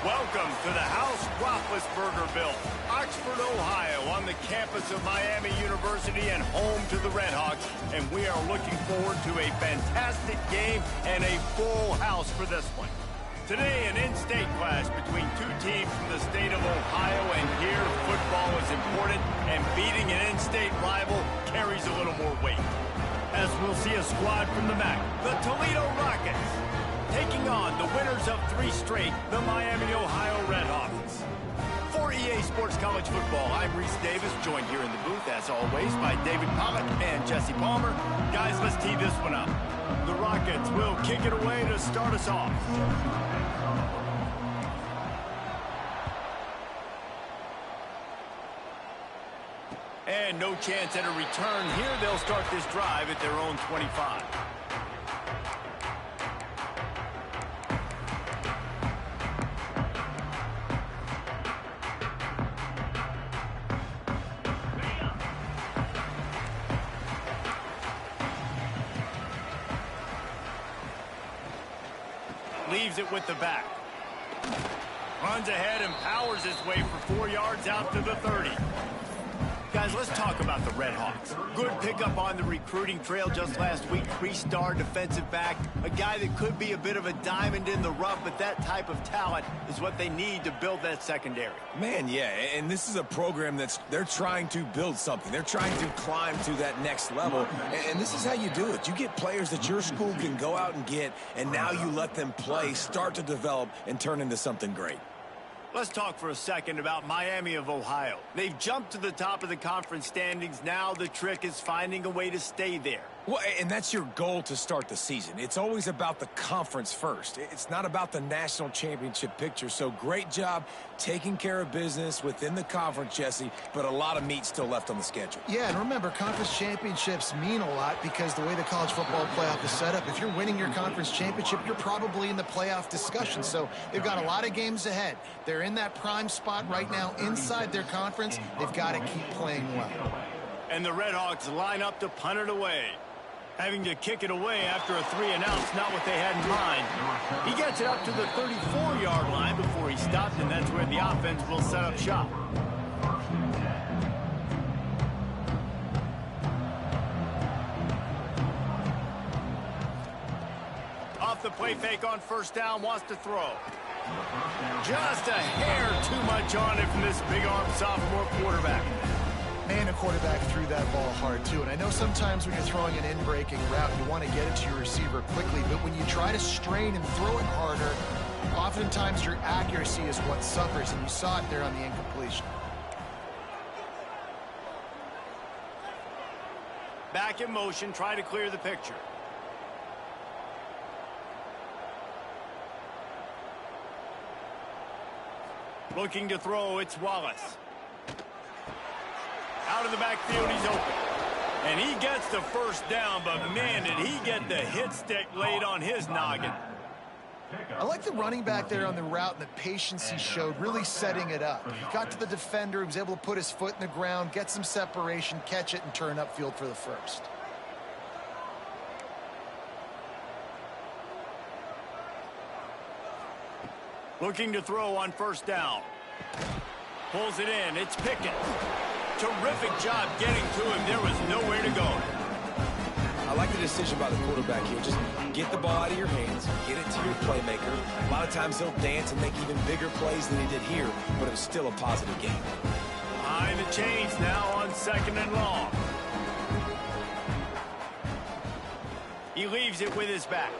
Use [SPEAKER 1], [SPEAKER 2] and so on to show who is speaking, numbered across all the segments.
[SPEAKER 1] Welcome to the house Roethlisberger-built, Oxford, Ohio, on the campus of Miami University and home to the Redhawks. And we are looking forward to a fantastic game and a full house for this one. Today, an in-state clash between two teams from the state of Ohio, and here, football is important, and beating an in-state rival carries a little more weight. As we'll see a squad from the MAC, the Toledo Rockets, taking on the winners of 3 straight, the Miami, Ohio Redhawks. For EA Sports College Football, I'm Reese Davis, joined here in the booth, as always, by David Pollock and Jesse Palmer. Guys, let's tee this one up. The Rockets will kick it away to start us off. And no chance at a return here. They'll start this drive at their own 25. Leaves it with the back. Runs ahead and powers his way for 4 yards out to the 30. Guys, let's talk about the Redhawks. Good pickup on the recruiting trail just last week. 3-star defensive back. A guy that could be a bit of a diamond in the rough, but that type of talent is what they need to build that secondary.
[SPEAKER 2] Man, yeah, and this is a program they're trying to build something. They're trying to climb to that next level, and this is how you do it. You get players that your school can go out and get, and now you let them play, start to develop, and turn into something great.
[SPEAKER 1] Let's talk for a second about Miami of Ohio. They've jumped to the top of the conference standings. Now the trick is finding a way to stay there.
[SPEAKER 2] Well, and that's your goal to start the season. It's always about the conference first. It's not about the national championship picture. So great job taking care of business within the conference, Jesse, but a lot of meat still left on the schedule.
[SPEAKER 3] Yeah, and remember, conference championships mean a lot because the way the college football playoff is set up, if you're winning your conference championship, you're probably in the playoff discussion. So they've got a lot of games ahead. They're in that prime spot right now inside their conference. They've got to keep playing well.
[SPEAKER 1] And the Redhawks line up to punt it away. Having to kick it away after a 3-and-out's not what they had in mind. He gets it up to the 34-yard line before he stopped, and that's where the offense will set up shop. Off the play fake on first down, wants to throw. Just a hair too much on it from this big-arm sophomore quarterback.
[SPEAKER 3] Man, a quarterback threw that ball hard, too. And I know sometimes when you're throwing an in-breaking route, you want to get it to your receiver quickly. But when you try to strain and throw it harder, oftentimes your accuracy is what suffers. And you saw it there on the incompletion.
[SPEAKER 1] Back in motion, try to clear the picture. Looking to throw, it's Wallace. Out of the backfield, he's open. And he gets the first down, but man, did he get the hit stick laid on his noggin.
[SPEAKER 3] I like the running back there on the route and the patience he showed, really setting it up. He got to the defender, he was able to put his foot in the ground, get some separation, catch it, and turn upfield for the first.
[SPEAKER 1] Looking to throw on first down. Pulls it in, it's Pickett. Terrific job getting to him. There was nowhere to go.
[SPEAKER 2] I like the decision by the quarterback here. Just get the ball out of your hands, get it to your playmaker. A lot of times he'll dance and make even bigger plays than he did here, but it was still a positive game.
[SPEAKER 1] Behind the chains now on 2nd and long. He leaves it with his back.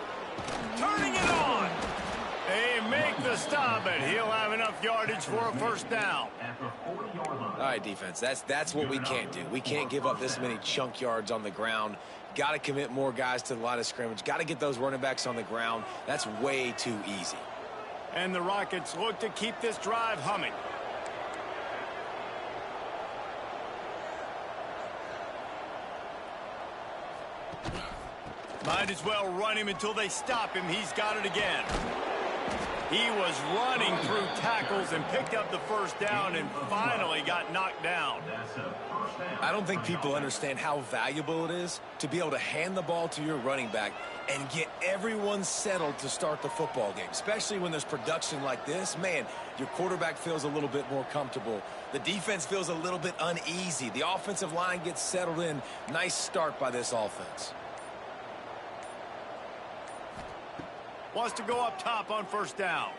[SPEAKER 1] Turning it on. They make the stop, and he'll have enough yardage for a first down.
[SPEAKER 2] All right, defense, that's what we can't do. We can't give up this many chunk yards on the ground. Got to commit more guys to the line of scrimmage. Got to get those running backs on the ground. That's way too easy.
[SPEAKER 1] And the Rockets look to keep this drive humming. Might as well run him until they stop him. He's got it again. He was running through tackles and picked up the first down and finally got knocked down.
[SPEAKER 2] I don't think people understand how valuable it is to be able to hand the ball to your running back and get everyone settled to start the football game. Especially when there's production like this, man, your quarterback feels a little bit more comfortable. The defense feels a little bit uneasy. The offensive line gets settled in. Nice start by this offense.
[SPEAKER 1] Wants to go up top on first down.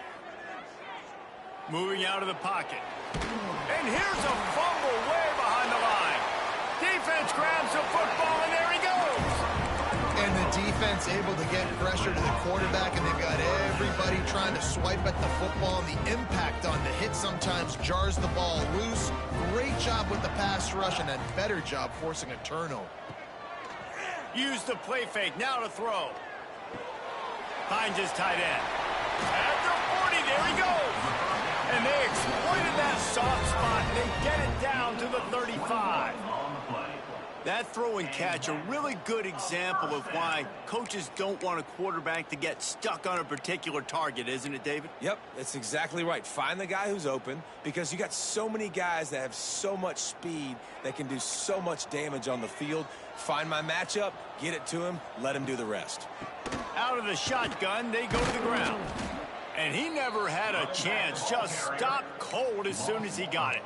[SPEAKER 1] Moving out of the pocket. And here's a fumble way behind the line. Defense grabs the football, and there he goes.
[SPEAKER 3] And the defense able to get pressure to the quarterback, and they've got everybody trying to swipe at the football. And the impact on the hit sometimes jars the ball loose. Great job with the pass rush, and a better job forcing a turnover.
[SPEAKER 1] Use the play fake. Now to throw. Finds his tight end. At the 40, there he goes. And they exploited that soft spot. They get it down to the 35. That throw and catch, a really good example of why coaches don't want a quarterback to get stuck on a particular target, isn't it, David?
[SPEAKER 2] Yep, that's exactly right. Find the guy who's open, because you got so many guys that have so much speed that can do so much damage on the field. Find my matchup, get it to him, let him do the rest.
[SPEAKER 1] Out of the shotgun, they go to the ground. And he never had a chance, just stopped cold as soon as he got it.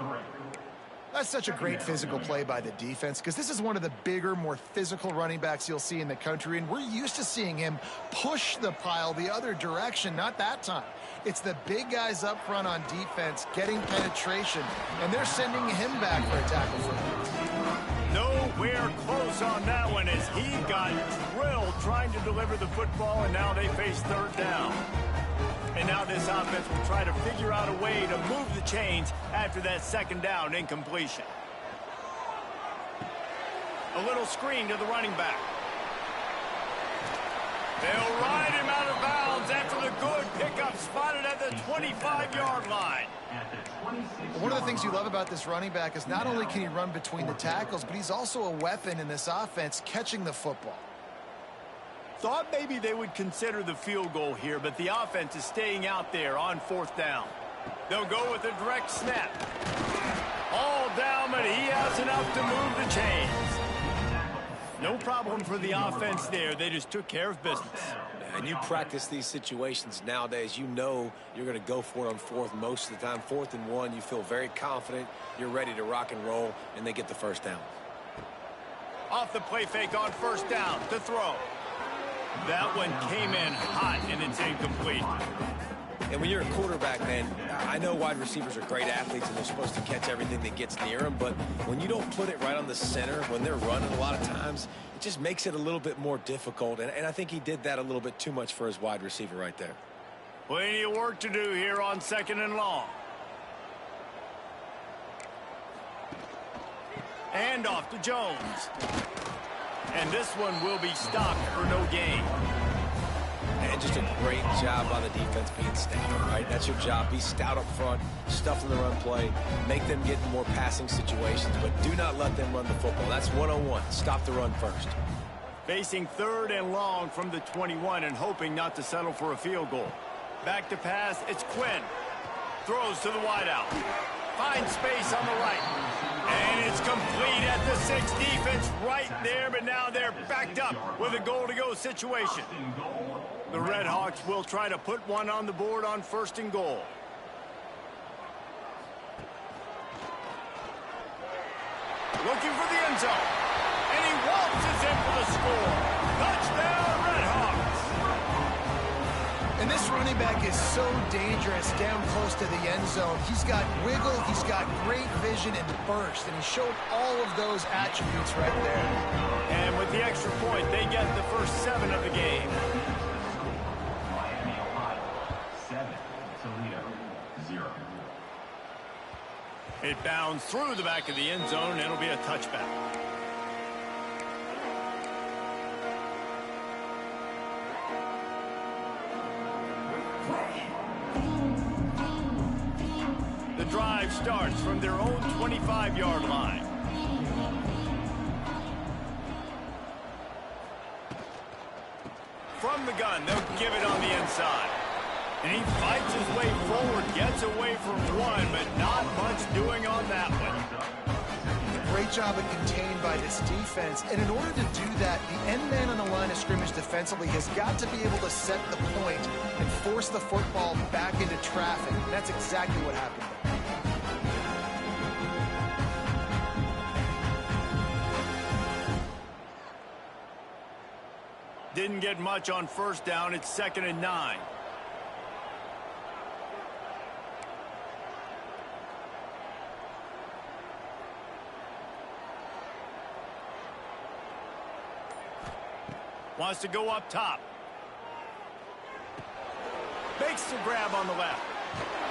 [SPEAKER 3] That's such a great physical play by the defense, because this is one of the bigger, more physical running backs you'll see in the country, and we're used to seeing him push the pile the other direction. Not that time. It's the big guys up front on defense getting penetration, and they're sending him back for a tackle for him.
[SPEAKER 1] Nowhere close on that one as he got drilled trying to deliver the football, and now they face third down. And now this offense will try to figure out a way to move the chains after that second down incompletion. A little screen to the running back. They'll ride him out of bounds after the good pickup spotted at the 25-yard line.
[SPEAKER 3] One of the things you love about this running back is not only can he run between the tackles, but he's also a weapon in this offense catching the football.
[SPEAKER 1] Thought maybe they would consider the field goal here, but the offense is staying out there on fourth down. They'll go with a direct snap. All down, but he has enough to move the chains. No problem for the offense there. They just took care of business.
[SPEAKER 2] And you practice these situations nowadays, you know you're going to go for it on fourth most of the time. 4th and 1, you feel very confident, you're ready to rock and roll, and they get the first down.
[SPEAKER 1] Off the play fake on first down to throw. That one came in hot, and it's incomplete.
[SPEAKER 2] And when you're a quarterback, man, I know wide receivers are great athletes and they're supposed to catch everything that gets near them, but when you don't put it right on the center, when they're running a lot of times, it just makes it a little bit more difficult. And I think he did that a little bit too much for his wide receiver right there.
[SPEAKER 1] Plenty of work to do here on 2nd and long. And off to Jones. And this one will be stopped for no gain.
[SPEAKER 2] And just a great job by the defense being stout, right? That's your job. Be stout up front, stuff in the run play, make them get in more passing situations, but do not let them run the football. That's 101. Stop the run first.
[SPEAKER 1] Facing 3rd and long from the 21 and hoping not to settle for a field goal. Back to pass, it's Quinn. Throws to the wideout. Finds space on the right. And it's complete at the 6. Defense right there, but now they're backed up with a goal-to-go situation. The Red Hawks will try to put one on the board on 1st and goal. Looking for the end zone. And he waltzes in for the score. Touchdown, Red Hawks.
[SPEAKER 3] And this running back is so dangerous down close to the end zone. He's got wiggle, he's got great vision and burst, and he showed all of those attributes right there.
[SPEAKER 1] And with the extra point, they get the first 7 of the game.
[SPEAKER 4] Miami, Ohio, 7. Toledo, 0.
[SPEAKER 1] It bounds through the back of the end zone, and it'll be a touchback. The drive starts from their own 25-yard line. From the gun, they'll give it on the inside. And he fights his way forward, gets away from one, but not much doing on that one.
[SPEAKER 3] great job of contained by this defense. And in order to do that, the end man on the line of scrimmage defensively has got to be able to set the point and force the football back into traffic. And that's exactly what happened there.
[SPEAKER 1] Didn't get much on first down. It's 2nd and 9. Wants to go up top. Makes the grab on the left.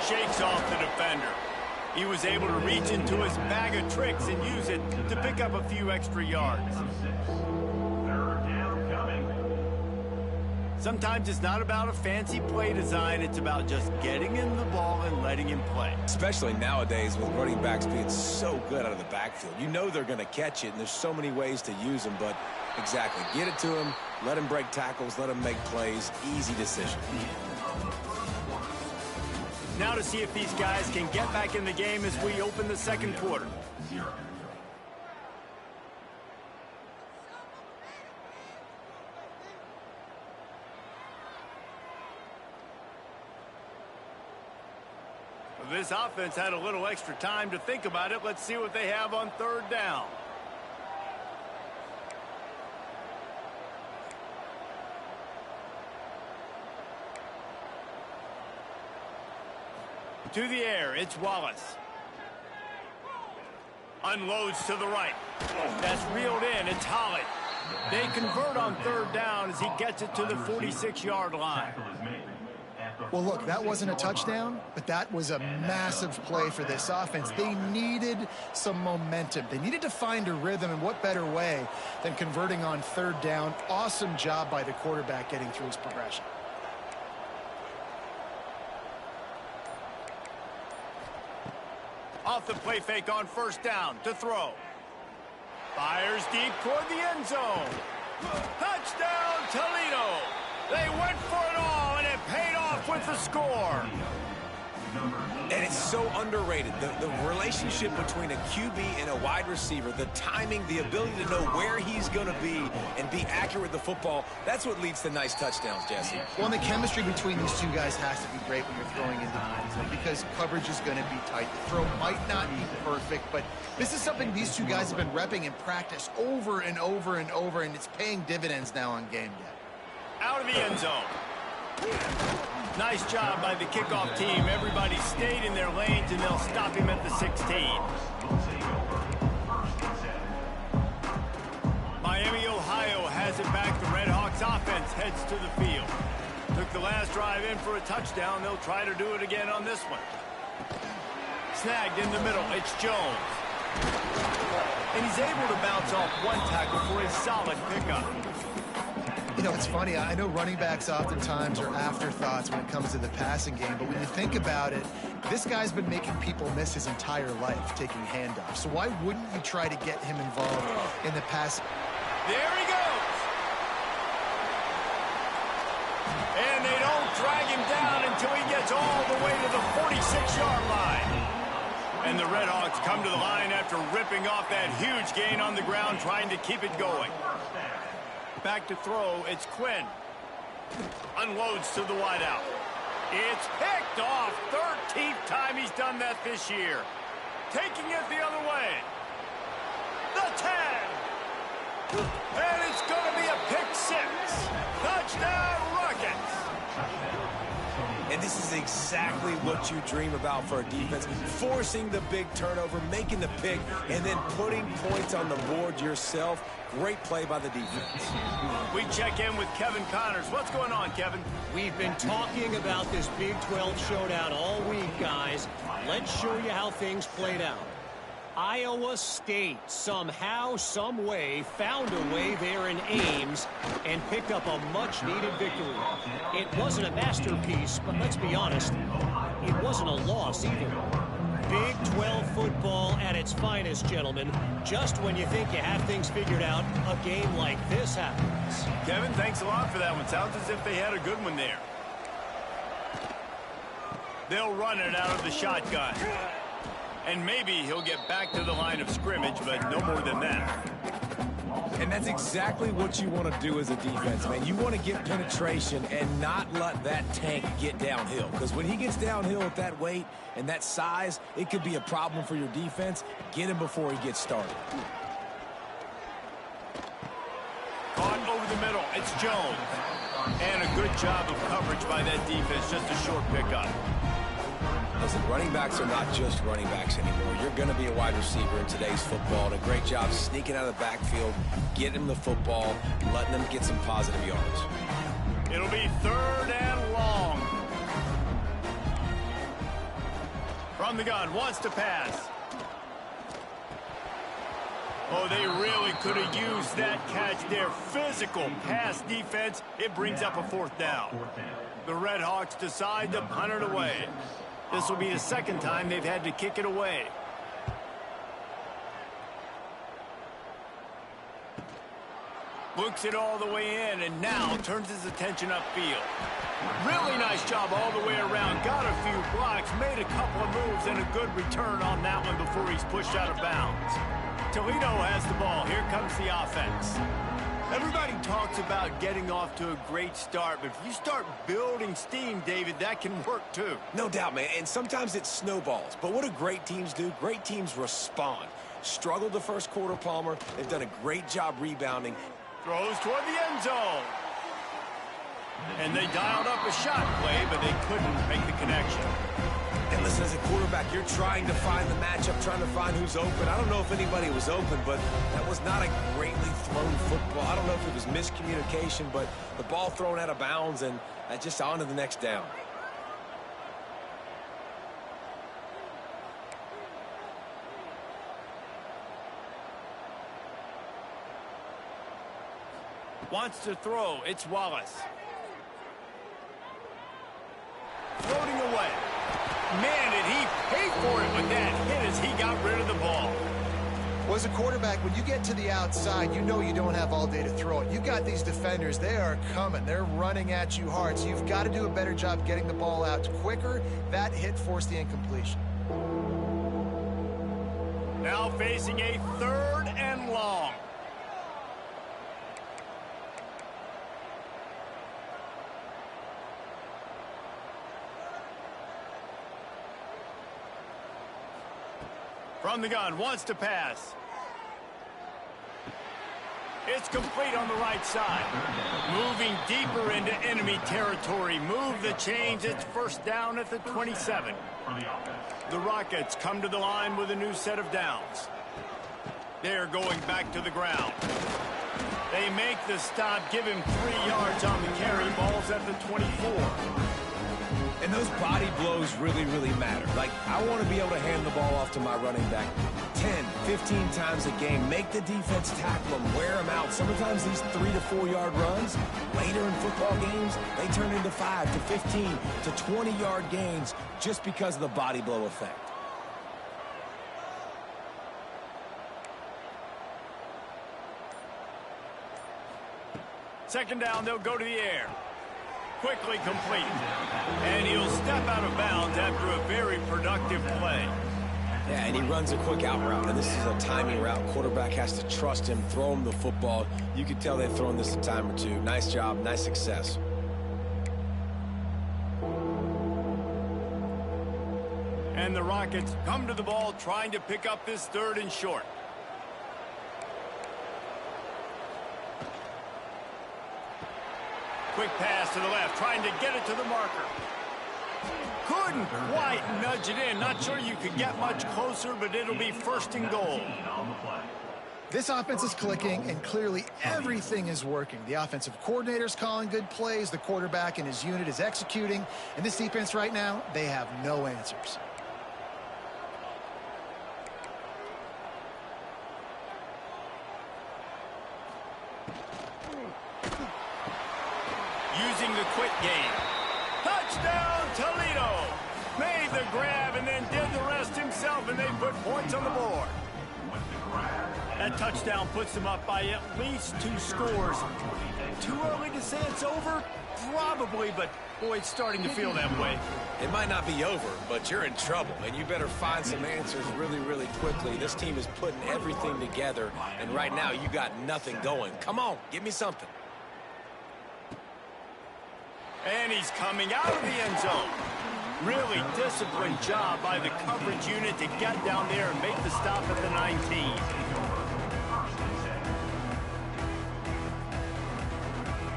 [SPEAKER 1] Shakes off the defender. He was able to reach into his bag of tricks and use it to pick up a few extra yards. Sometimes it's not about a fancy play design. It's about just getting him the ball and letting him play.
[SPEAKER 2] Especially nowadays with running backs being so good out of the backfield. You know they're going to catch it, and there's so many ways to use them. But exactly, get it to him, let him break tackles, let him make plays. Easy decision.
[SPEAKER 1] Now to see if these guys can get back in the game as we open the second quarter. This offense had a little extra time to think about it. Let's see what they have on 3rd down. To the air, it's Wallace. Unloads to the right. That's reeled in, it's Holland. They convert on 3rd down as he gets it to the 46-yard line.
[SPEAKER 3] Well, look, that wasn't a touchdown, but that was a massive play for this offense. They needed some momentum. They needed to find a rhythm, and what better way than converting on 3rd down. Awesome job by the quarterback getting through his progression.
[SPEAKER 1] Off the play fake on 1st down to throw. Fires deep toward the end zone. Touchdown, Toledo. They went for it all, and it paid off with the score.
[SPEAKER 2] And it's so underrated. The relationship between a QB and a wide receiver, the timing, the ability to know where he's going to be and be accurate with the football, that's what leads to nice touchdowns, Jesse.
[SPEAKER 3] Well, and the chemistry between these two guys has to be great when you're throwing into the end zone because coverage is going to be tight. The throw might not be perfect, but this is something these two guys have been repping in practice over and over and over, and it's paying dividends now on game day.
[SPEAKER 1] Out of the end zone. Nice job by the kickoff team. Everybody stayed in their lanes, and they'll stop him at the 16. Miami, Ohio has it back. The Red Hawks offense heads to the field. Took the last drive in for a touchdown. They'll try to do it again on this one. Snagged in the middle. It's Jones. And he's able to bounce off one tackle for a solid pickup.
[SPEAKER 3] You know, it's funny. I know running backs oftentimes are afterthoughts when it comes to the passing game, but when you think about it, this guy's been making people miss his entire life taking handoffs. So why wouldn't you try to get him involved in the pass?
[SPEAKER 1] There he goes. And they don't drag him down until he gets all the way to the 46-yard line. And the Red Hawks come to the line after ripping off that huge gain on the ground, trying to keep it going. Back to throw, it's Quinn. Unloads to the wideout. It's picked off. 13th time he's done that this year. Taking it the other way. The 10. And it's going to be a pick 6. Touchdown, Rockets.
[SPEAKER 2] And this is exactly what you dream about for a defense. Forcing the big turnover, making the pick, and then putting points on the board yourself. Great play by the defense.
[SPEAKER 1] We check in with Kevin Connors. What's going on, Kevin?
[SPEAKER 5] We've been talking about this Big 12 showdown all week, guys. Let's show you how things played out. Iowa State somehow, some way, found a way there in Ames and picked up a much-needed victory. It wasn't a masterpiece, but let's be honest, it wasn't a loss either. Big 12 football at its finest, gentlemen. Just when you think you have things figured out, a game like this happens.
[SPEAKER 1] Kevin, thanks a lot for that one. Sounds as if they had a good one there. They'll run it out of the shotgun. And maybe he'll get back to the line of scrimmage, but no more than that.
[SPEAKER 2] And that's exactly what you want to do as a defense, man. You want to get penetration and not let that tank get downhill. Because when he gets downhill with that weight and that size, it could be a problem for your defense. Get him before he gets started.
[SPEAKER 1] Caught over the middle. It's Jones. And a good job of coverage by that defense. Just a short pickup.
[SPEAKER 2] Listen, running backs are not just running backs anymore. You're going to be a wide receiver in today's football. And a great job sneaking out of the backfield, getting him the football, and letting them get some positive yards.
[SPEAKER 1] It'll be 3rd and long. From the gun, wants to pass. Oh, they really could have used that catch there. Physical pass defense. It brings up a 4th down. The Red Hawks decide to punt it away. This will be the 2nd time they've had to kick it away. Looks it all the way in and now turns his attention upfield. Really nice job all the way around. Got a few blocks, made a couple of moves, and a good return on that one before he's pushed out of bounds. Toledo has the ball. Here comes the offense. Everybody talks about getting off to a great start, but if you start building steam, David, that can work too.
[SPEAKER 2] No doubt, man, and sometimes it snowballs. But what do great teams do? Great teams respond. Struggled the first quarter, Palmer. They've done a great job rebounding.
[SPEAKER 1] Throws toward the end zone. And they dialed up a shot play, but they couldn't make the connection.
[SPEAKER 2] And listen, as a quarterback, you're trying to find the matchup, trying to find who's open. I don't know if anybody was open, but that was not a greatly thrown football. I don't know if it was miscommunication, but the ball thrown out of bounds and just on to the next down.
[SPEAKER 1] Wants to throw. It's Wallace. Floating away. Man, did he pay for it with that hit as he got rid of the ball.
[SPEAKER 3] Well, as a quarterback, when you get to the outside, you know you don't have all day to throw it. You've got these defenders. They are coming. They're running at you hard. So you've got to do a better job getting the ball out quicker. That hit forced the incompletion.
[SPEAKER 1] Now facing a 3rd and long. From the gun, wants to pass. It's complete on the right side. Moving deeper into enemy territory. Move the chains. It's 1st down at the 27. The Rockets come to the line with a new set of downs. They're going back to the ground. They make the stop, give him 3 yards on the carry. Ball's at the 24.
[SPEAKER 2] And those body blows really, really matter. Like, I want to be able to hand the ball off to my running back 10, 15 times a game. Make the defense tackle them, wear them out. Sometimes these 3 to 4 yard runs, later in football games, they turn into 5 to 15 to 20 yard gains just because of the body blow effect.
[SPEAKER 1] Second down, they'll go to the air. Quickly complete. And he'll step out of bounds after a very productive play.
[SPEAKER 2] Yeah, and he runs a quick out route, and this is a timing route. Quarterback has to trust him, throw him the football. You can tell they've thrown this a time or two. Nice job, nice success.
[SPEAKER 1] And the Rockets come to the ball trying to pick up this 3rd and short. Quick pass to the left, trying to get it to the marker. Couldn't quite nudge it in. Not sure you could get much closer, but it'll be 1st and goal.
[SPEAKER 3] This offense is clicking, and clearly everything is working. The offensive coordinator's calling good plays. The quarterback and his unit is executing. And this defense right now, they have no answers.
[SPEAKER 1] Using the quick game. Touchdown, Toledo! Made the grab and then did the rest himself, and they put points on the board. That touchdown puts them up by at least 2 scores. Too early to say it's over? Probably, but boy, it's starting to feel that way.
[SPEAKER 2] It might not be over, but you're in trouble, and you better find some answers really, really quickly. This team is putting everything together, and right now you got nothing going. Come on, give me something.
[SPEAKER 1] And he's coming out of the end zone. Really disciplined job by the coverage unit to get down there and make the stop at the 19.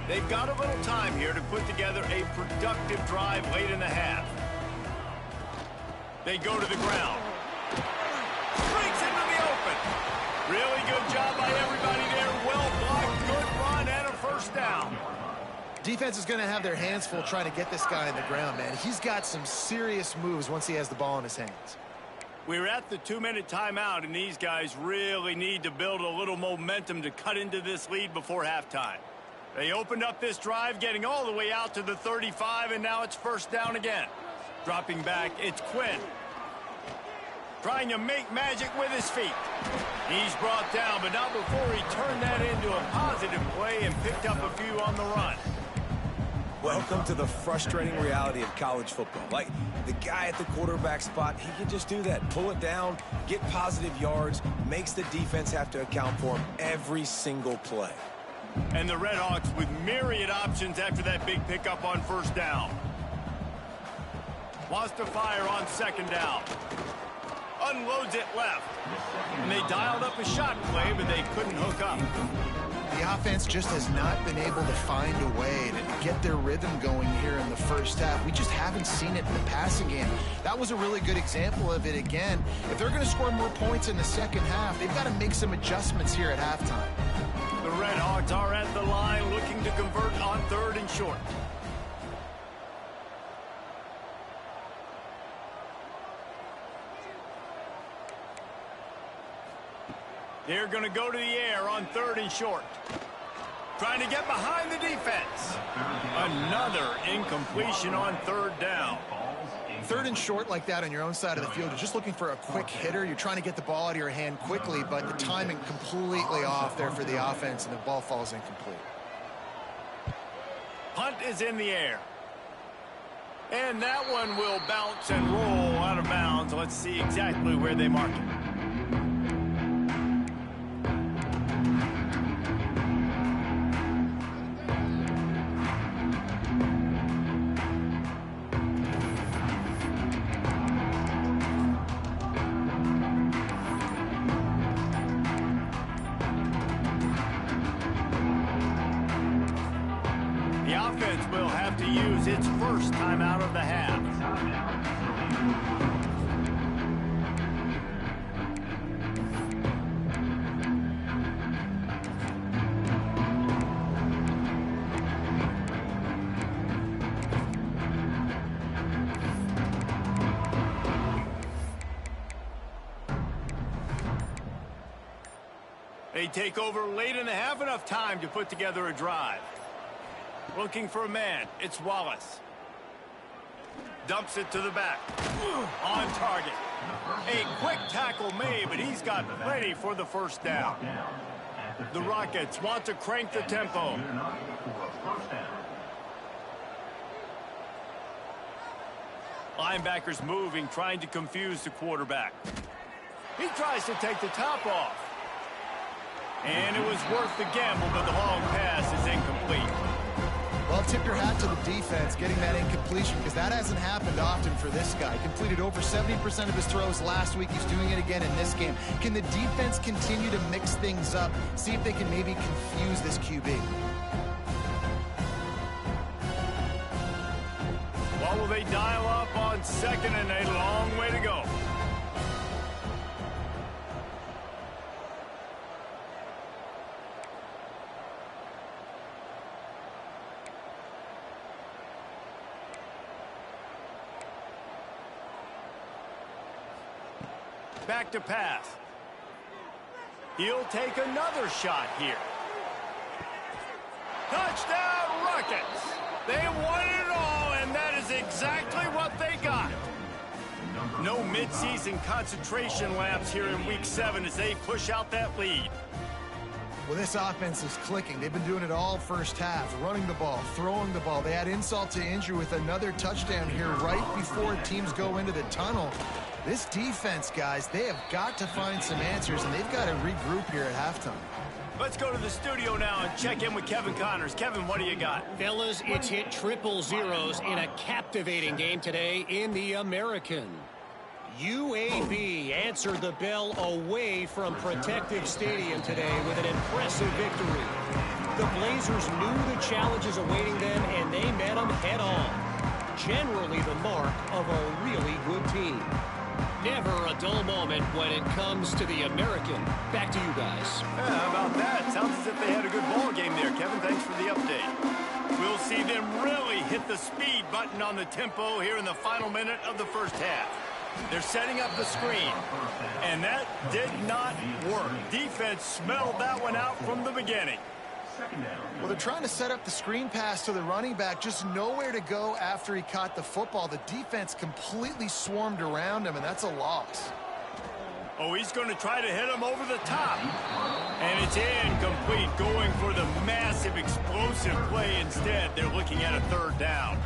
[SPEAKER 1] They've got a little time here to put together a productive drive late in the half. They go to the ground. Streaks into the open. Really good job by everybody there. Well blocked, good run, and a first down.
[SPEAKER 3] Defense is going to have their hands full trying to get this guy in the ground, man. He's got some serious moves once he has the ball in his hands.
[SPEAKER 1] We're at the 2-minute timeout, and these guys really need to build a little momentum to cut into this lead before halftime. They opened up this drive, getting all the way out to the 35, and now it's first down again. Dropping back, it's Quinn. Trying to make magic with his feet. He's brought down, but not before he turned that into a positive play and picked up a few on the run.
[SPEAKER 2] Welcome to the frustrating reality of college football. Like, the guy at the quarterback spot, he can just do that. Pull it down, get positive yards, makes the defense have to account for him every single play.
[SPEAKER 1] And the Redhawks with myriad options after that big pickup on first down. Wants to fire on second down. Unloads it left. And they dialed up a shot play, but they couldn't hook up.
[SPEAKER 3] The offense just has not been able to find a way to get their rhythm going here in the first half. We just haven't seen it in the passing game. That was a really good example of it again. If they're going to score more points in the second half, they've got to make some adjustments here at halftime.
[SPEAKER 1] The Redhawks are at the line looking to convert on 3rd and short. They're going to go to the air on 3rd and short. Trying to get behind the defense. Another incompletion on 3rd down.
[SPEAKER 3] 3rd and short like that on your own side of the field, you're just looking for a quick hitter. You're trying to get the ball out of your hand quickly, but the timing completely off there for the offense, and the ball falls incomplete.
[SPEAKER 1] Punt is in the air. And that one will bounce and roll out of bounds. Let's see exactly where they mark it. Will have to use its first time out of the half. They take over late in the half, enough time to put together a drive. Looking for a man. It's Wallace. Dumps it to the back. On target. A quick tackle made, but he's got plenty for the first down. The Rockets want to crank the tempo. Linebackers moving, trying to confuse the quarterback. He tries to take the top off. And it was worth the gamble, but the long pass is incomplete.
[SPEAKER 3] Well, tip your hat to the defense getting that incompletion, because that hasn't happened often for this guy. Completed over 70% of his throws last week. He's doing it again in this game. Can the defense continue to mix things up? See if they can maybe confuse this QB.
[SPEAKER 1] What will they dial up on 2nd and a long way to go? Back to pass. He'll take another shot here. Touchdown, Rockets! They won it all, and that is exactly what they got. No midseason concentration laps here in Week 7 as they push out that lead.
[SPEAKER 3] Well, this offense is clicking. They've been doing it all first half, running the ball, throwing the ball. They add insult to injury with another touchdown here right before teams go into the tunnel. This defense, guys, they have got to find some answers, and they've got to regroup here at halftime.
[SPEAKER 1] Let's go to the studio now and check in with Kevin Connors. Kevin, what do you got?
[SPEAKER 5] Fellas, it's hit triple zeros in a captivating game today in the American. UAB answered the bell away from Protective Stadium today with an impressive victory. The Blazers knew the challenges awaiting them, and they met them head on. Generally the mark of a really good team. Never a dull moment when it comes to the American. Back to you guys.
[SPEAKER 1] Yeah, how about that? Sounds as if they had a good ball game there, Kevin. Thanks for the update. We'll see them really hit the speed button on the tempo here in the final minute of the first half. They're setting up the screen, and that did not work. Defense smelled that one out from the beginning.
[SPEAKER 3] Well, they're trying to set up the screen pass to the running back, just nowhere to go after he caught the football. The defense completely swarmed around him, and that's a loss.
[SPEAKER 1] Oh, he's going to try to hit him over the top. And it's incomplete, going for the massive explosive play instead. They're looking at a third down.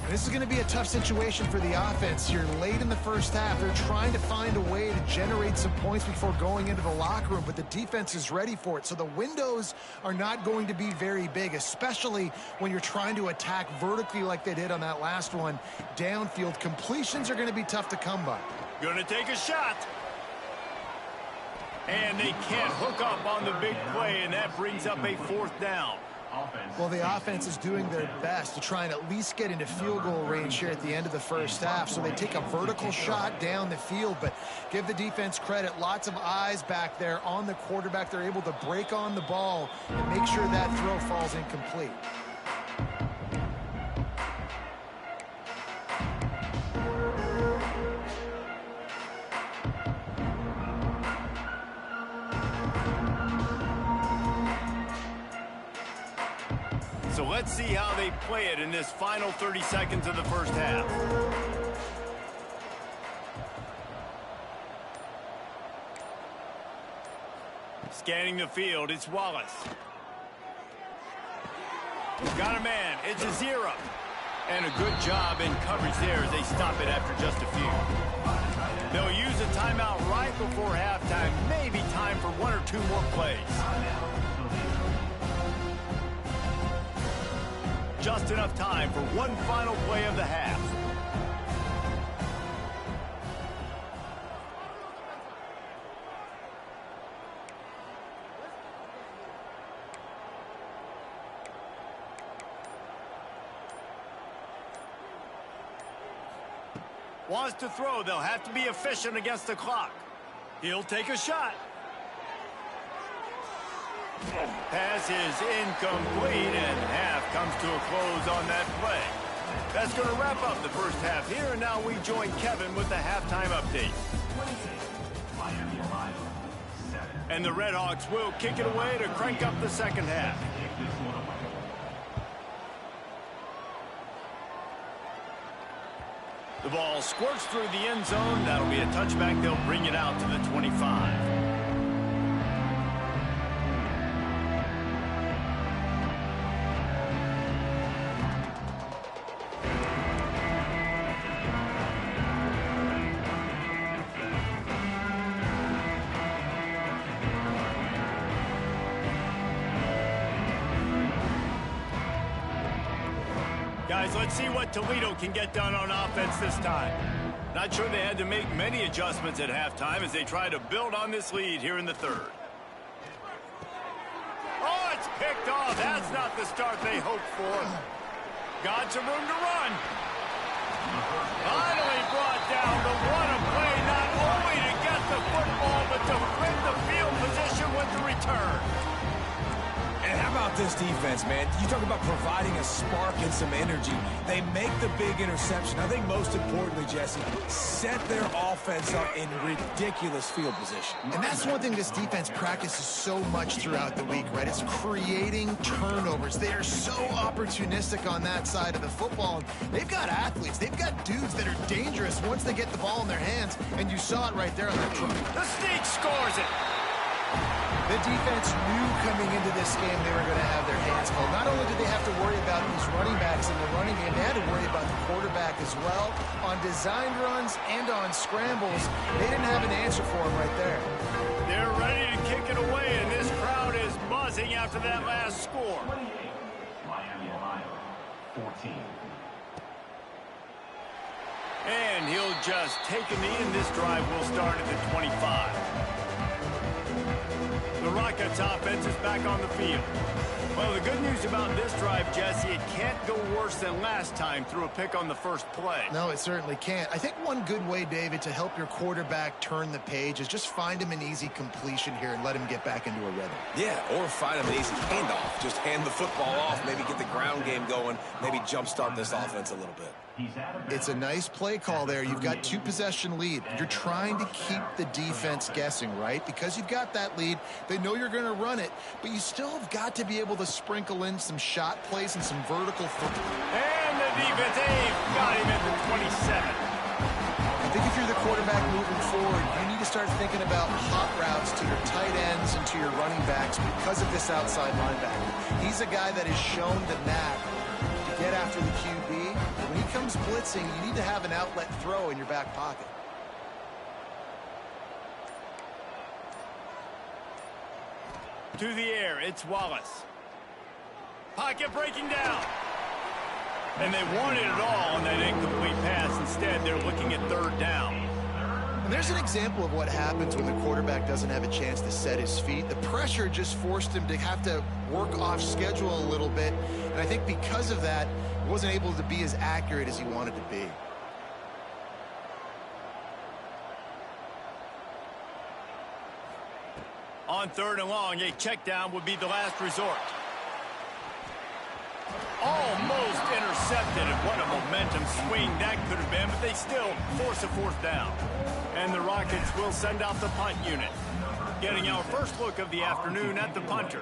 [SPEAKER 3] This is going to be a tough situation for the offense here late in the first half. They're trying to find a way to generate some points before going into the locker room, but the defense is ready for it. So the windows are not going to be very big, especially when you're trying to attack vertically like they did on that last one. Downfield completions are going to be tough to come by.
[SPEAKER 1] Going to take a shot. And they can't hook up on the big play, and that brings up a fourth down.
[SPEAKER 3] Well, the offense is doing their best to try and at least get into field goal range here at the end of the first half. So they take a vertical shot down the field, but give the defense credit. Lots of eyes back there on the quarterback. They're able to break on the ball and make sure that throw falls incomplete.
[SPEAKER 1] So let's see how they play it in this final 30 seconds of the first half. Scanning the field, it's Wallace. Got a man, it's a zero. And a good job in coverage there as they stop it after just a few. They'll use a timeout right before halftime, maybe time for one or two more plays. Just enough time for one final play of the half. Wants to throw. They'll have to be efficient against the clock. He'll take a shot. Pass is incomplete, and half comes to a close on that play. That's going to wrap up the first half here, and now we join Kevin with the halftime update. And the Redhawks will kick it away to crank up the second half. The ball squirts through the end zone. That'll be a touchback. They'll bring it out to the 25. Guys, let's see what Toledo can get done on offense this time. Not sure they had to make many adjustments at halftime as they try to build on this lead here in the third. Oh, it's picked off. That's not the start they hoped for. Got some room to run. Finally brought down. The what a play, not only to get the football, but to win the field position with the return.
[SPEAKER 2] And how about this defense, man. You talk about providing a spark and some energy. They make the big interception. I think most importantly, Jesse, set their offense up in ridiculous field position.
[SPEAKER 3] And that's one thing this defense practices so much throughout the week, right? It's creating turnovers. They are so opportunistic on that side of the football. They've got athletes. They've got dudes that are dangerous once they get the ball in their hands, and you saw it right there on that try.
[SPEAKER 1] The Sneak scores it.
[SPEAKER 3] The defense knew coming into this game they were going to have their hands full. Not only did they have to worry about these running backs in the running game, they had to worry about the quarterback as well. On designed runs and on scrambles, they didn't have an answer for him right there.
[SPEAKER 1] They're ready to kick it away, and this crowd is buzzing after that last score.
[SPEAKER 4] 28, Miami, Ohio, 14.
[SPEAKER 1] And he'll just take a knee, and this drive will start at the 25. The Rockets offense is back on the field. Well, the good news about this drive, Jesse, it can't go worse than last time through a pick on the first play.
[SPEAKER 3] No, it certainly can't. I think one good way, David, to help your quarterback turn the page is just find him an easy completion here and let him get back into a rhythm.
[SPEAKER 2] Yeah, or find him an easy handoff. Just hand the football off, maybe get the ground game going, maybe jumpstart this offense a little bit.
[SPEAKER 3] It's a nice play call there. You've got 2-possession lead. You're trying to keep the defense guessing, right? Because you've got that lead, they know you're going to run it, but you still have got to be able to sprinkle in some shot plays and some vertical football.
[SPEAKER 1] And the defense, got him at the 27.
[SPEAKER 3] I think if you're the quarterback moving forward, you need to start thinking about hot routes to your tight ends and to your running backs because of this outside linebacker. He's a guy that has shown the knack to get after the QB. When he comes blitzing, you need to have an outlet throw in your back pocket.
[SPEAKER 1] To the air, it's Wallace. Pocket breaking down. And they wanted it all on that incomplete pass. Instead, they're looking at third down.
[SPEAKER 3] And there's an example of what happens when the quarterback doesn't have a chance to set his feet. The pressure just forced him to have to work off schedule a little bit. And I think because of that, he wasn't able to be as accurate as he wanted to be.
[SPEAKER 1] On third and long, a check down would be the last resort. Almost intercepted, and what a momentum swing that could have been, but they still force a fourth down. And the Rockets will send out the punt unit. Getting our first look of the afternoon at the punter.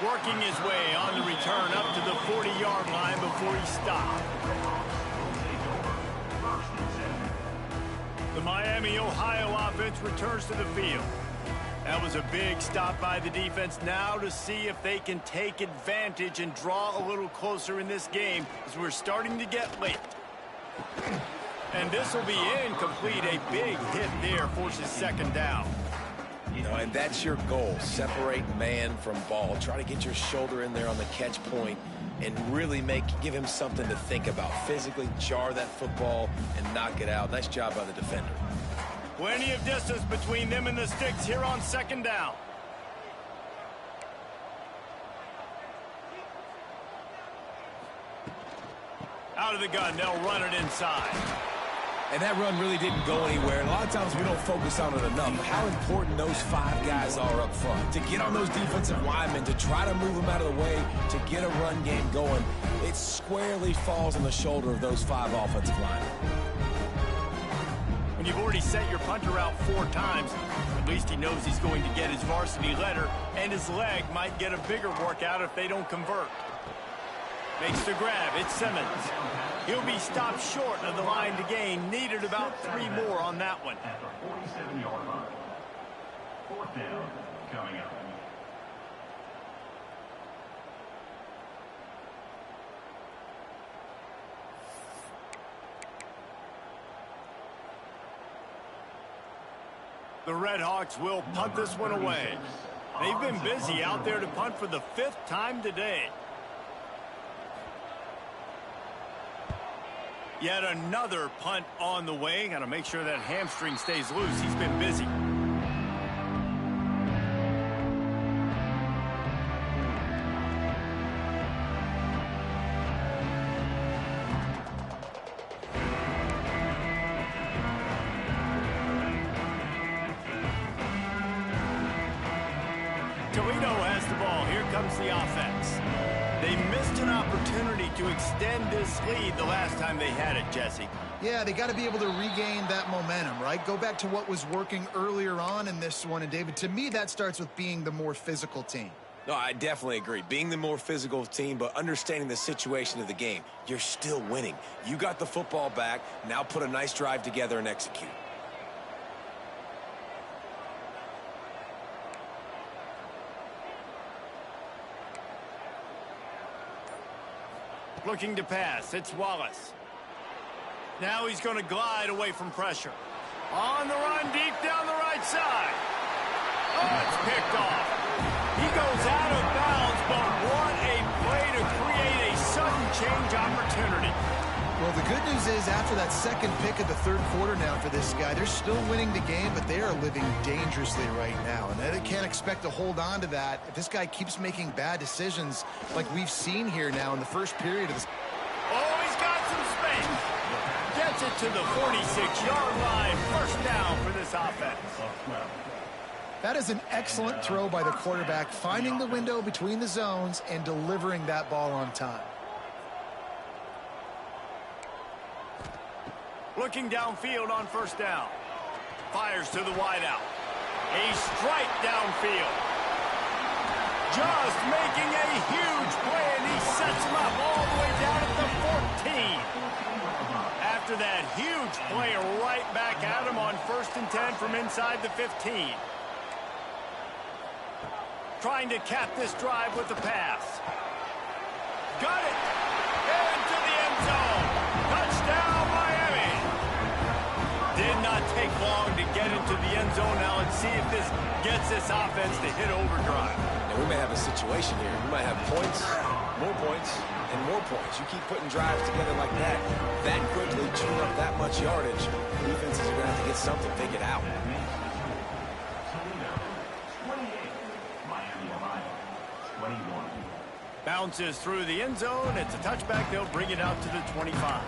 [SPEAKER 1] Working his way on the return up to the 40-yard line before he stopped. The Miami, Ohio offense returns to the field. That was a big stop by the defense. Now to see if they can take advantage and draw a little closer in this game as we're starting to get late. And this will be incomplete. A big hit there forces second down.
[SPEAKER 2] You know, and that's your goal. Separate man from ball. Try to get your shoulder in there on the catch point and really give him something to think about. Physically jar that football and knock it out. Nice job by the defender.
[SPEAKER 1] Plenty of distance between them and the sticks here on second down. Out of the gun, they'll run it inside.
[SPEAKER 2] And that run really didn't go anywhere. And a lot of times we don't focus on it enough. How important those 5 guys are up front. To get on those defensive linemen, to try to move them out of the way, to get a run game going, it squarely falls on the shoulder of those 5 offensive linemen.
[SPEAKER 1] When you've already set your punter out 4 times, at least he knows he's going to get his varsity letter, and his leg might get a bigger workout if they don't convert. Makes the grab. It's Simmons. He'll be stopped short of the line to gain. Needed about 3 more on that one.
[SPEAKER 4] At the 47-yard line. Fourth down coming up.
[SPEAKER 1] The Redhawks will punt this one away. They've been busy out there to punt for the 5th time today. Yet another punt on the way. Got to make sure that hamstring stays loose. He's been busy. Toledo has the ball. Here comes the offense. They missed an opportunity to extend this lead the last time they had it, Jesse.
[SPEAKER 3] Yeah, they got to be able to regain that momentum, right? Go back to what was working earlier on in this one. And, David, to me, that starts with being the more physical team.
[SPEAKER 2] No, I definitely agree. Being the more physical team, but understanding the situation of the game. You're still winning. You got the football back. Now put a nice drive together and execute.
[SPEAKER 1] Looking to pass. It's Wallace. Now he's going to glide away from pressure. On the run, deep down the right side. Oh, it's picked off. He goes out of bounds, but what a play to create a sudden change opportunity.
[SPEAKER 3] Well, the good news is after that second pick of the third quarter now for this guy, they're still winning the game, but they are living dangerously right now. And they can't expect to hold on to that if this guy keeps making bad decisions like we've seen here now in the first period of this.
[SPEAKER 1] Oh, he's got some space. Gets it to the 46-yard line. First down for this offense.
[SPEAKER 3] That is an excellent throw by the quarterback, finding the window between the zones and delivering that ball on time.
[SPEAKER 1] Looking downfield on first down. Fires to the wideout. A strike downfield. Just making a huge play, and he sets him up all the way down at the 14. After that huge play, right back at him on 1st and 10 from inside the 15. Trying to cap this drive with the pass. Got it. Into the end zone. Touchdown, Miami. Did not take long to get into the end zone. Now let's see if this gets this offense to hit overdrive.
[SPEAKER 2] Now, we may have a situation here. We might have points, and more points. You keep putting drives together like that quickly, chew up that much yardage. Defenses are going to have to get something figured out.
[SPEAKER 1] Bounces through the end zone. It's a touchback. They'll bring it out to the 25.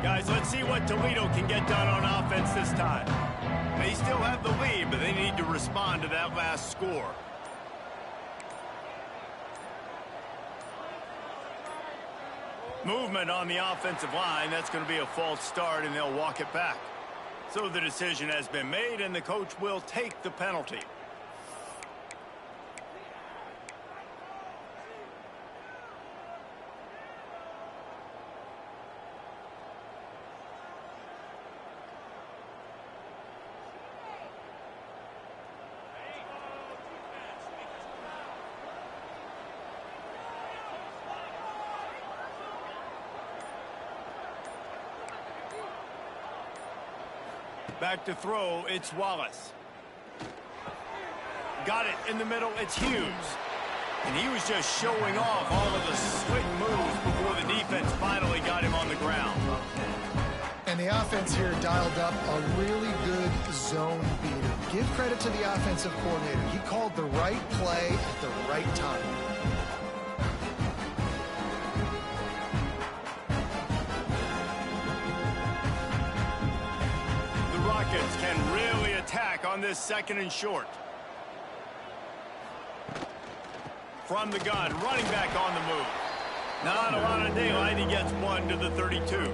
[SPEAKER 1] Guys, let's see what Toledo can get done on offense this time. They still have the lead, but they need to respond to that last score. Movement on the offensive line. That's going to be a false start, and they'll walk it back. So the decision has been made, and the coach will take the penalty. Back to throw, it's Wallace. Got it in the middle, it's Hughes. And he was just showing off all of the slick moves before the defense finally got him on the ground.
[SPEAKER 3] And the offense here dialed up a really good zone beater. Give credit to the offensive coordinator. He called the right play at the right time.
[SPEAKER 1] Rockets can really attack on this 2nd and short. From the gun, running back on the move. Not a lot of daylight. He gets one to the 32.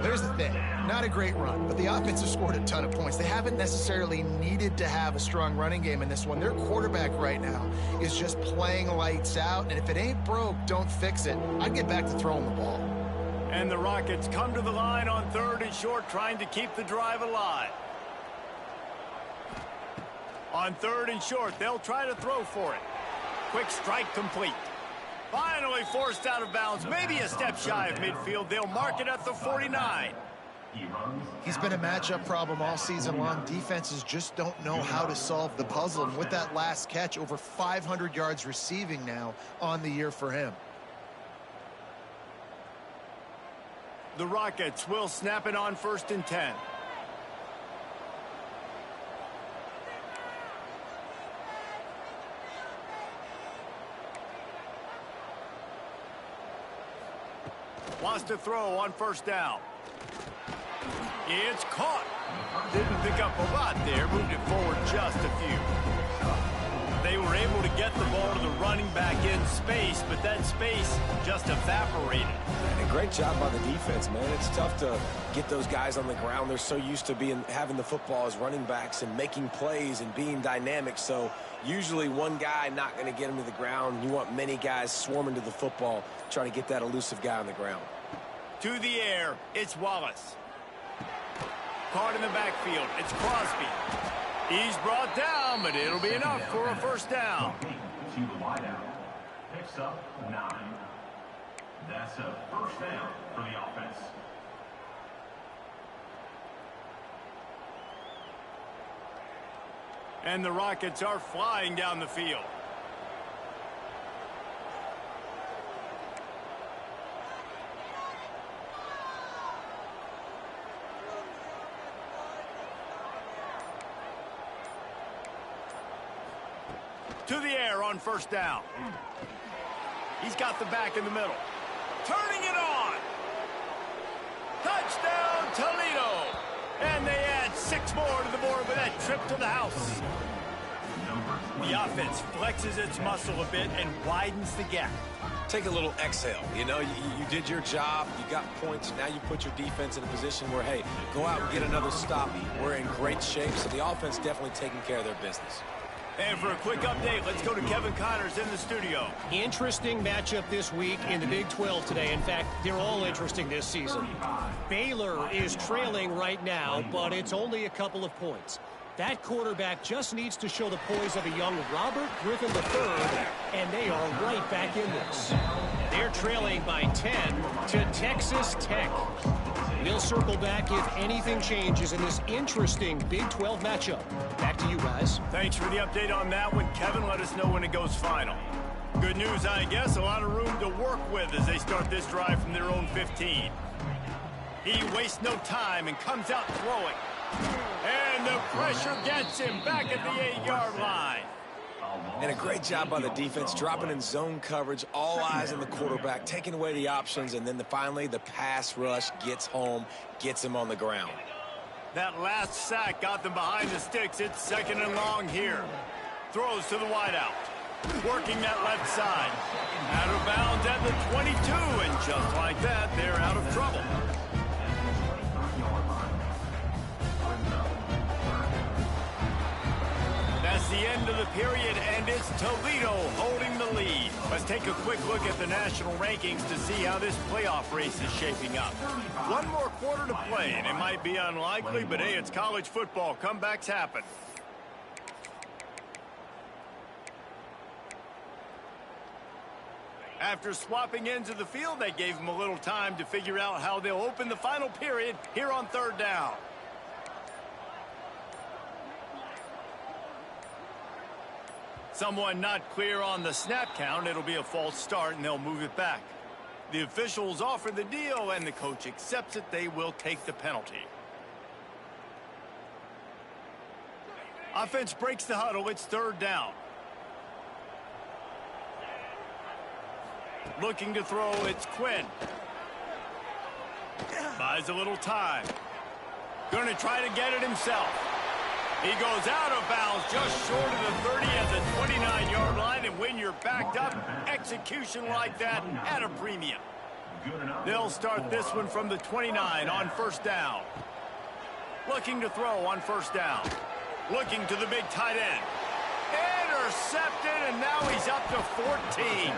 [SPEAKER 3] There's the thing. Not a great run, but the offense has scored a ton of points. They haven't necessarily needed to have a strong running game in this one. Their quarterback right now is just playing lights out, and if it ain't broke, don't fix it. I'd get back to throwing the ball.
[SPEAKER 1] And the Rockets come to the line on 3rd and short, trying to keep the drive alive. On 3rd and short, they'll try to throw for it. Quick strike complete. Finally forced out of bounds, maybe a step shy of midfield. They'll mark it at the 49.
[SPEAKER 3] He's been a matchup problem all season long. Defenses just don't know how to solve the puzzle. And with that last catch, over 500 yards receiving now on the year for him.
[SPEAKER 1] The Rockets will snap it on 1st and 10. Wants to throw on first down. It's caught. Didn't pick up a lot there. Moved it forward just a few. They were able to get the ball to the running back in space, but that space just evaporated.
[SPEAKER 2] And a great job by the defense, man. It's tough to get those guys on the ground. They're so used to having the football as running backs and making plays and being dynamic. So usually one guy not going to get him to the ground. You want many guys swarming to the football, trying to get that elusive guy on the ground.
[SPEAKER 1] To the air, it's Wallace. Caught in the backfield, it's Crosby. He's brought down, but it'll be enough for a first down.
[SPEAKER 4] To the wideout. Picks up 9. That's a first down for the offense.
[SPEAKER 1] And the Rockets are flying down the field. To the air on first down. He's got the back in the middle. Turning it on. Touchdown, Toledo. And they add 6 more to the board with that trip to the house. The offense flexes its muscle a bit and widens the gap.
[SPEAKER 2] Take a little exhale. You know, you did your job. You got points. Now you put your defense in a position where, hey, go out and get another stop. We're in great shape, so the offense definitely taking care of their business.
[SPEAKER 1] And for a quick update, let's go to Kevin Connors in the studio.
[SPEAKER 5] Interesting matchup this week in the Big 12 today. In fact, they're all interesting this season. Baylor is trailing right now, but it's only a couple of points. That quarterback just needs to show the poise of a young Robert Griffin III, and they are right back in this. They're trailing by 10 to Texas Tech. We'll circle back if anything changes in this interesting Big 12 matchup. Back to you guys.
[SPEAKER 1] Thanks for the update on that one, Kevin. Let us know when it goes final. Good news, I guess. A lot of room to work with as they start this drive from their own 15. He wastes no time and comes out throwing. And the pressure gets him back at the 8-yard line.
[SPEAKER 2] And a great job by the defense, dropping in zone coverage, all eyes on the quarterback, taking away the options, and then finally the pass rush gets home, gets him on the ground.
[SPEAKER 1] That last sack got them behind the sticks. It's 2nd and long here. Throws to the wideout. Working that left side. Out of bounds at the 22, and just like that, they're out of trouble. That's the end of the period, and it's Toledo holding the lead. Let's take a quick look at the national rankings to see how this playoff race is shaping up. One more quarter to play, and it might be unlikely, but hey, it's college football. Comebacks happen. After swapping ends of the field, they gave them a little time to figure out how they'll open the final period here on 3rd down. Someone not clear on the snap count. It'll be a false start, and they'll move it back. The officials offer the deal, and the coach accepts it. They will take the penalty. Offense breaks the huddle. It's 3rd down. Looking to throw, it's Quinn. Buys a little time. Going to try to get it himself. He goes out of bounds just short of the 30 at the 29-yard line, and when you're backed up, execution like that at a premium. They'll start this one from the 29 on 1st down. Looking to throw on 1st down. Looking to the big tight end. Intercepted, and now he's up to 14.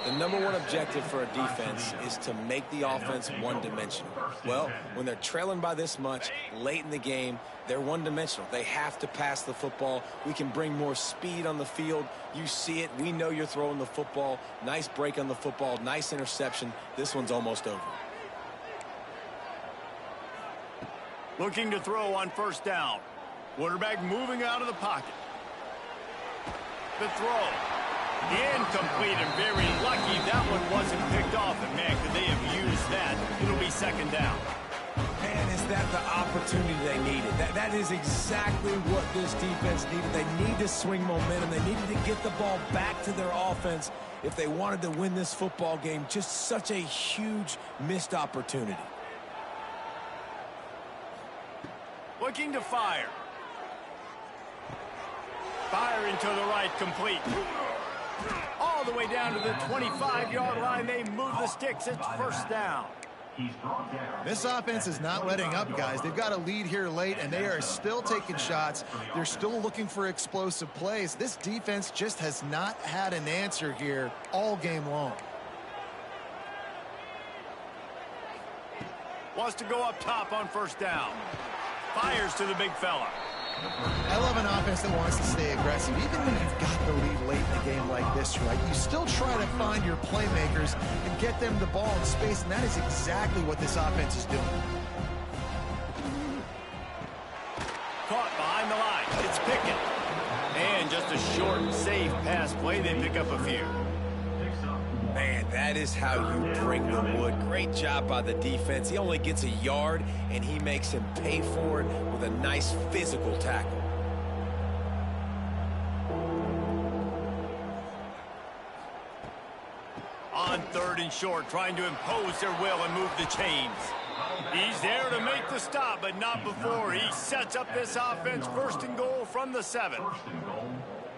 [SPEAKER 2] The #1 objective for a defense is to make the offense one-dimensional. Well, when they're trailing by this much late in the game, they're one-dimensional. They have to pass the football. We can bring more speed on the field. You see it. We know you're throwing the football. Nice break on the football. Nice interception. This one's almost over.
[SPEAKER 1] Looking to throw on 1st down. Quarterback moving out of the pocket. The throw. Incomplete, and very lucky that one wasn't picked off. And man, could they have used that. It'll be 2nd down.
[SPEAKER 2] Man, is that the opportunity they needed. That is exactly what this defense needed. They need to swing momentum. They needed to get the ball back to their offense if they wanted to win this football game. Just such a huge missed opportunity.
[SPEAKER 1] Looking to fire. Firing to the right, complete. All the way down to the 25-yard line. They move the sticks. It's first down.
[SPEAKER 3] This offense is not letting up, guys. They've got a lead here late, and they are still taking shots. They're still looking for explosive plays. This defense just has not had an answer here all game long.
[SPEAKER 1] Wants to go up top on first down. Fires to the big fella.
[SPEAKER 3] I love an offense that wants to stay aggressive. Even when you've got the lead late in a game like this, right, you still try to find your playmakers and get them the ball in space, and that is exactly what this offense is doing.
[SPEAKER 1] Caught behind the line. It's Pickett. And just a short, safe pass play. They pick up a few.
[SPEAKER 2] Man, that is how you bring the wood. Great job by the defense. He only gets a yard, and he makes him pay for it with a nice physical tackle.
[SPEAKER 1] On third and short, trying to impose their will and move the chains. He's there to make the stop, but not before. He sets up this offense first and goal from the 7.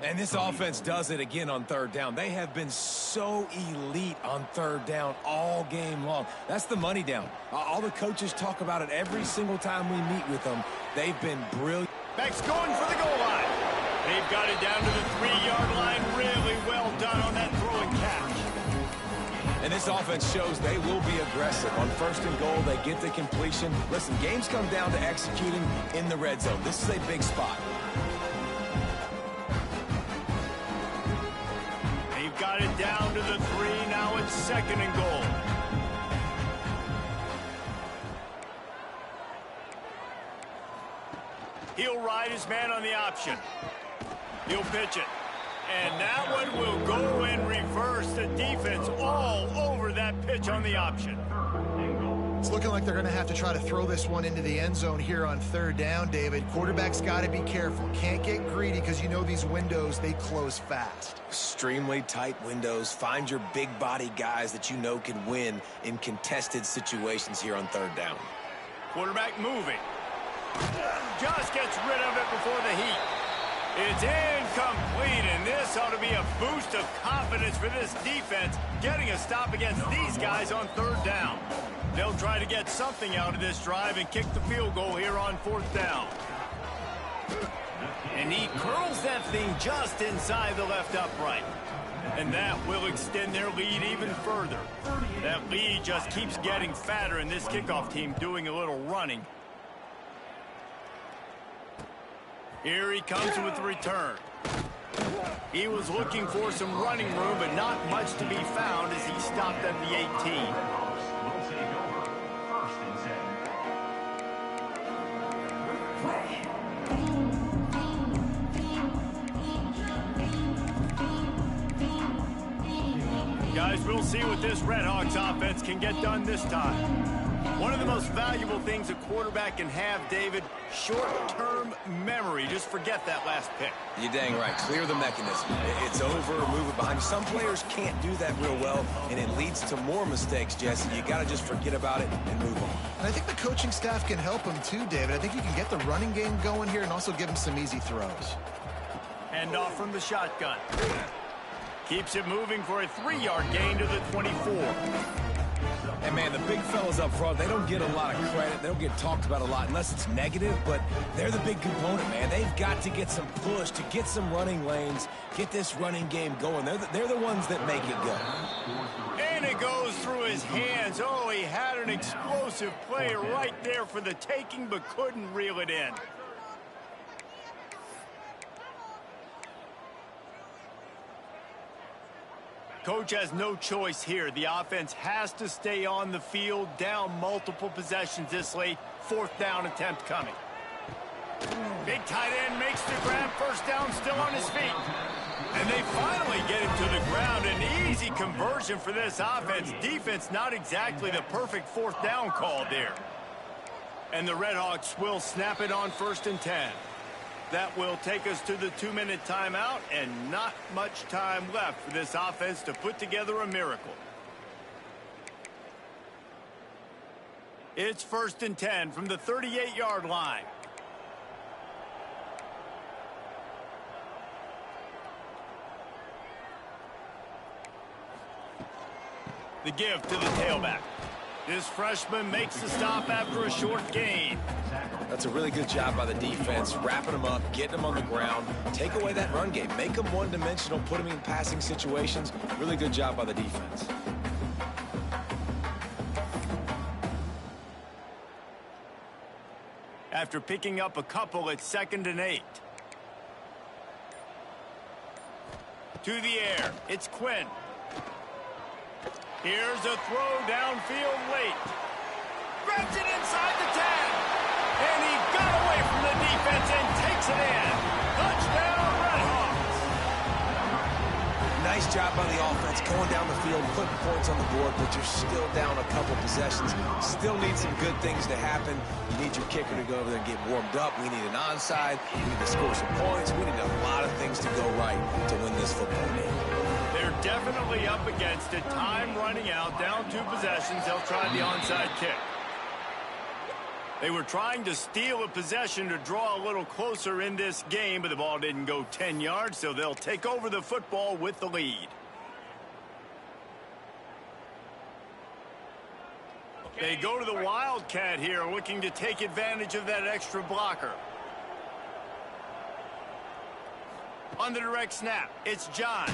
[SPEAKER 2] And this offense does it again on third down. They have been so elite on third down all game long. That's the money down. All the coaches talk about it every single time we meet with them. They've been brilliant.
[SPEAKER 1] Back's going for the goal line. They've got it down to the 3-yard line. Really well done on that throw and catch.
[SPEAKER 2] And this offense shows they will be aggressive. On first and goal, they get the completion. Listen, games come down to executing in the red zone. This is a big spot.
[SPEAKER 1] Got it down to the 3. Now it's second and goal. He'll ride his man on the option. He'll pitch it. And that one will go in reverse. The defense all over that pitch on the option.
[SPEAKER 3] It's looking like they're going to have to try to throw this one into the end zone here on third down, David. Quarterback's got to be careful. Can't get greedy because you know these windows, they close fast.
[SPEAKER 2] Extremely tight windows. Find your big body guys that you know can win in contested situations here on third down.
[SPEAKER 1] Quarterback moving. Just gets rid of it before the heat. It's incomplete, and this ought to be a boost of confidence for this defense, getting a stop against these guys on third down. They'll try to get something out of this drive and kick the field goal here on fourth down. And he curls that thing just inside the left upright. And that will extend their lead even further. That lead just keeps getting fatter, and this kickoff team doing a little running. Here he comes with the return. He was looking for some running room, but not much to be found as he stopped at the 18. Guys, we'll see what this Redhawks offense can get done this time. One of the most valuable things a quarterback can have, David, short-term memory. Just forget that last pick.
[SPEAKER 2] You're dang right. Clear the mechanism. It's over, move it behind you. Some players can't do that real well, and it leads to more mistakes, Jesse. You got to just forget about it and move on.
[SPEAKER 3] And I think the coaching staff can help him too, David. I think you can get the running game going here and also give him some easy throws.
[SPEAKER 1] Hand off from the shotgun. Keeps it moving for a 3-yard gain to the 24.
[SPEAKER 2] And, man, the big fellas up front, they don't get a lot of credit. They don't get talked about a lot unless it's negative, but they're the big component, man. They've got to get some push, to get some running lanes, get this running game going. They're the ones that make it go.
[SPEAKER 1] And it goes through his hands. Oh, he had an explosive play right there for the taking, but couldn't reel it in. Coach has no choice here. The offense has to stay on the field, down multiple possessions this late. Fourth down attempt coming. Big tight end makes the grab. First down, still on his feet. And they finally get him to the ground. An easy conversion for this offense. Defense, not exactly the perfect fourth down call there. And the Redhawks will snap it on 1st and 10. That will take us to the 2-minute timeout, and not much time left for this offense to put together a miracle. It's 1st and 10 from the 38-yard line. The give to the tailback. This freshman makes the stop after a short gain.
[SPEAKER 2] That's a really good job by the defense, wrapping them up, getting them on the ground, take away that run game, make them one-dimensional, put them in passing situations. Really good job by the defense.
[SPEAKER 1] After picking up a couple, it's 2nd and 8. To the air, it's Quinn. Here's a throw downfield late. Grabs it inside the 10. And he got away from the defense and takes it in. Touchdown, Redhawks.
[SPEAKER 2] Nice job by the offense going down the field, putting points on the board, but you're still down a couple possessions. Still need some good things to happen. You need your kicker to go over there and get warmed up. We need an onside. We need to score some points. We need a lot of things to go right to win this football game.
[SPEAKER 1] They're definitely up against it. Time running out, down 2 possessions. They'll try the onside kick. They were trying to steal a possession to draw a little closer in this game, but the ball didn't go 10 yards, so they'll take over the football with the lead. They go to the Wildcat here, looking to take advantage of that extra blocker. On the direct snap, it's John.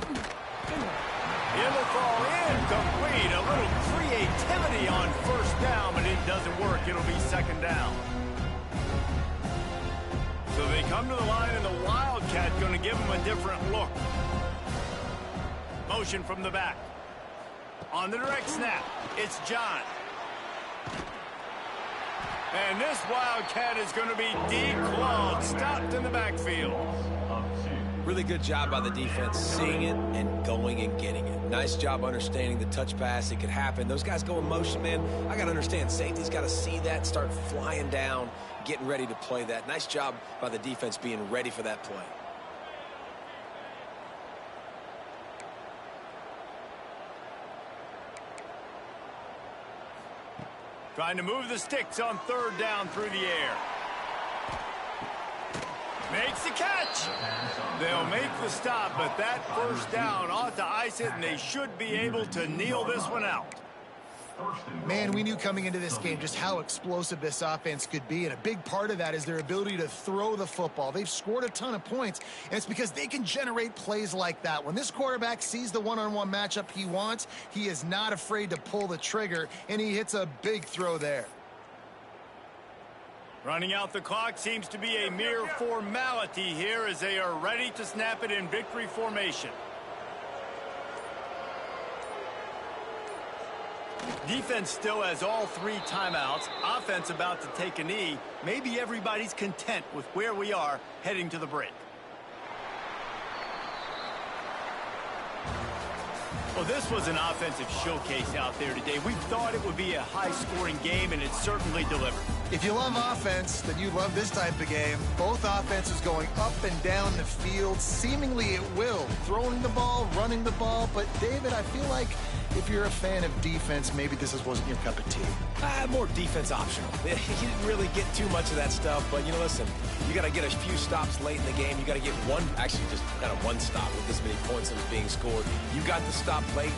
[SPEAKER 1] It'll fall incomplete. A little creativity on 1st down, but it doesn't work. It'll be 2nd down. So they come to the line, and the Wildcat going to give them a different look. Motion from the back. On the direct snap, it's John. And this Wildcat is going to be declawed, stopped in the backfield.
[SPEAKER 2] Really good job by the defense, seeing it and going and getting it. Nice job understanding the touch pass. It could happen. Those guys go in motion, man. I got to understand. Safety's got to see that, start flying down, getting ready to play that. Nice job by the defense being ready for that play.
[SPEAKER 1] Trying to move the sticks on 3rd down through the air. Makes the catch. They'll make the stop, but that 1st down ought to ice it, and they should be able to kneel this one out.
[SPEAKER 3] Man, we knew coming into this game just how explosive this offense could be, and a big part of that is their ability to throw the football. They've scored a ton of points, and it's because they can generate plays like that. When this quarterback sees the one-on-one matchup he wants, he is not afraid to pull the trigger, and he hits a big throw there.
[SPEAKER 1] Running out the clock seems to be a mere formality here as they are ready to snap it in victory formation. Defense still has all 3 timeouts. Offense about to take a knee. Maybe everybody's content with where we are heading to the break. Well, this was an offensive showcase out there today. We thought it would be a high-scoring game, and it certainly delivered.
[SPEAKER 3] If you love offense, then you love this type of game. Both offenses going up and down the field, seemingly at will. Throwing the ball, running the ball. But, David, I feel like if you're a fan of defense, maybe this wasn't your cup of tea.
[SPEAKER 2] More defense optional. You didn't really get too much of that stuff, but, you know, listen, you got to get a few stops late in the game. You got to get one, actually just kind of one stop with this many points that was being scored. You got the stop late.